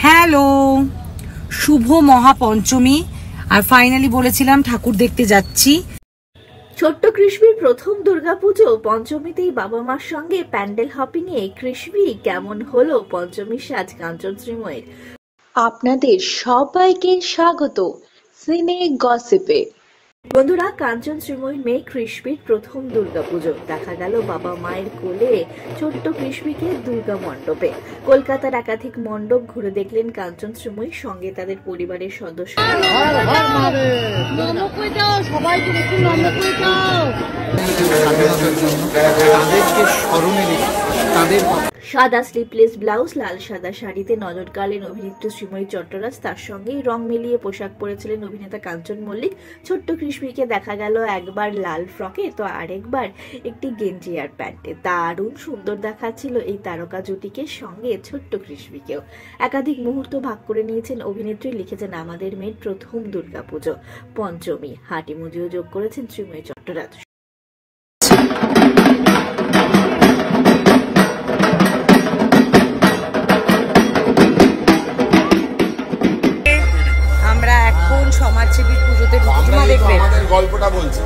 Hello, শুভ মহাপঞ্চমী। আর finally বলেছিলাম ঠাকুর দেখতে যাচ্ছি। ছোট্ট কৃষ্ণীর প্রথম দুর্গাপুজো পঞ্চমীতেই বাবা মার সঙ্গে প্যান্ডেল হপিং এ কৃষ্ণী কেমন হলো পঞ্চমীর সাজ কাঞ্চন শ্রীময়ের। আপনাদের সবাইকে স্বাগত সিনে গসিপে। বন্ধুরা, কাঞ্চন শ্রীময়ীর মেয়ে কৃষ্ণীর প্রথম দুর্গাপুজো দেখা গেল বাবা মায়ের কোলে ছোট্ট কৃষ্ণীকে দুর্গা মণ্ডপে। কলকাতার একাধিক মণ্ডপ ঘুরে দেখলেন কাঞ্চন শ্রীময়ীর সঙ্গে তাদের পরিবারের সদস্য। সাদা স্লিপলেস ব্লাউজ, লাল সাদা শাড়িতে নজর কাড়লেন অভিনেত্রী শ্রীময়ী চট্টরাজ। তার সঙ্গেই রং মিলিয়ে পোশাক পরেছিলেন অভিনেতা কাঞ্চন মল্লিক। ছোট্ট কৃষ্ণীকে দেখা গেল একবার লাল ফ্রকে তো আরেকবার একটি গেঞ্জি আর প্যান্টে। দারুণ সুন্দর দেখাচ্ছিল এই তারকা জুটিকে, সঙ্গে ছোট্ট কৃষ্ণীকেও। একাধিক মুহূর্ত ভাগ করে নিয়েছেন অভিনেত্রী, লিখেছেন আমাদের মেয়ের প্রথম দুর্গাপুজো পঞ্চমী। হাঁটি মুজিও যোগ করেছেন শ্রীময়ী চট্টরাজ। সমাজসেবী পুজোতে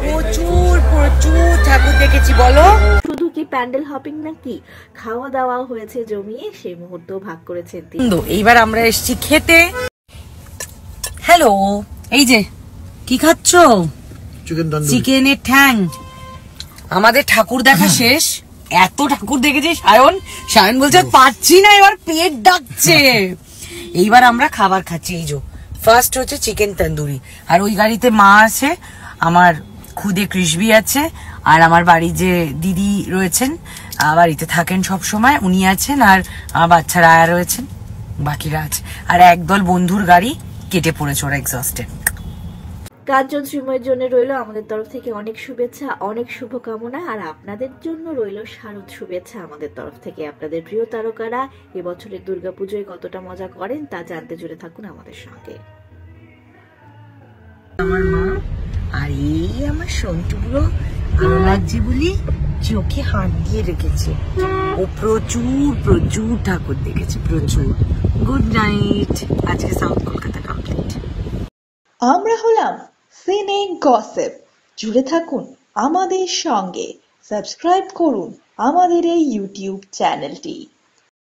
প্রচুর প্রচুর ঠাকুর দেখেছি। বলো, শুধু কি প্যান্ডেল হপিং নাকি, খাওয়া দাওয়া হয়েছে জমিয়ে, সেই মুহূর্ত ভাগ করেছেন। এইবার আমরা এসেছি খেতে। হ্যালো, এই যে কি খাচ্ছ? চিকেনের ঠ্যাং। আমাদের ঠাকুর দেখা শেষ। এত ঠাকুর দেখেছি সায়ন বলছে পাচ্ছি না, এবার পেট ডাকছে। এইবার আমরা খাবার খাচ্ছি। এই যে ফার্স্ট হচ্ছে চিকেন তন্দুরি, আর ওই গাড়িতে মা আছে, আমার খুদে কৃষ্ণী আছে, আর আমার বাড়ি যে দিদি রয়েছেন বাড়িতে থাকেন সব সময়, উনি আছেন, আর আমার বাচ্চারা আয়া রয়েছেন, বাকিরা আছে, আর একদল বন্ধুর গাড়ি কেটে পড়েছে, ওরা এক্সস্টেড। কাঞ্চন শ্রীময়ের জন্য রইল আমাদের তরফ থেকে অনেক শুভেচ্ছা, অনেক শুভকামনা। আর আপনাদের জন্য রইল শারদ শুভেচ্ছা আমাদের তরফ থেকে। আপনাদের প্রিয় তারকারা এবছরের দুর্গাপুজোয় কতটা মজা করেন তা জানতে জুড়ে থাকুন আমাদের সঙ্গে। আমার মা আর এই আমার সন্টুগুলো ভালো লাগছে বলি চোখে হাত দিয়ে রেখেছে। ও প্রচুর প্রচুর ঠাকুর দেখেছে, প্রচুর। Good night. আজকে সাউথ কলকাতা কমপ্লিট। আমরা হলাম সিনে গসিপ। জুড়ে থাকুন আমাদের সঙ্গে, সাবস্ক্রাইব করুন আমাদের এই ইউটিউব চ্যানেলটি।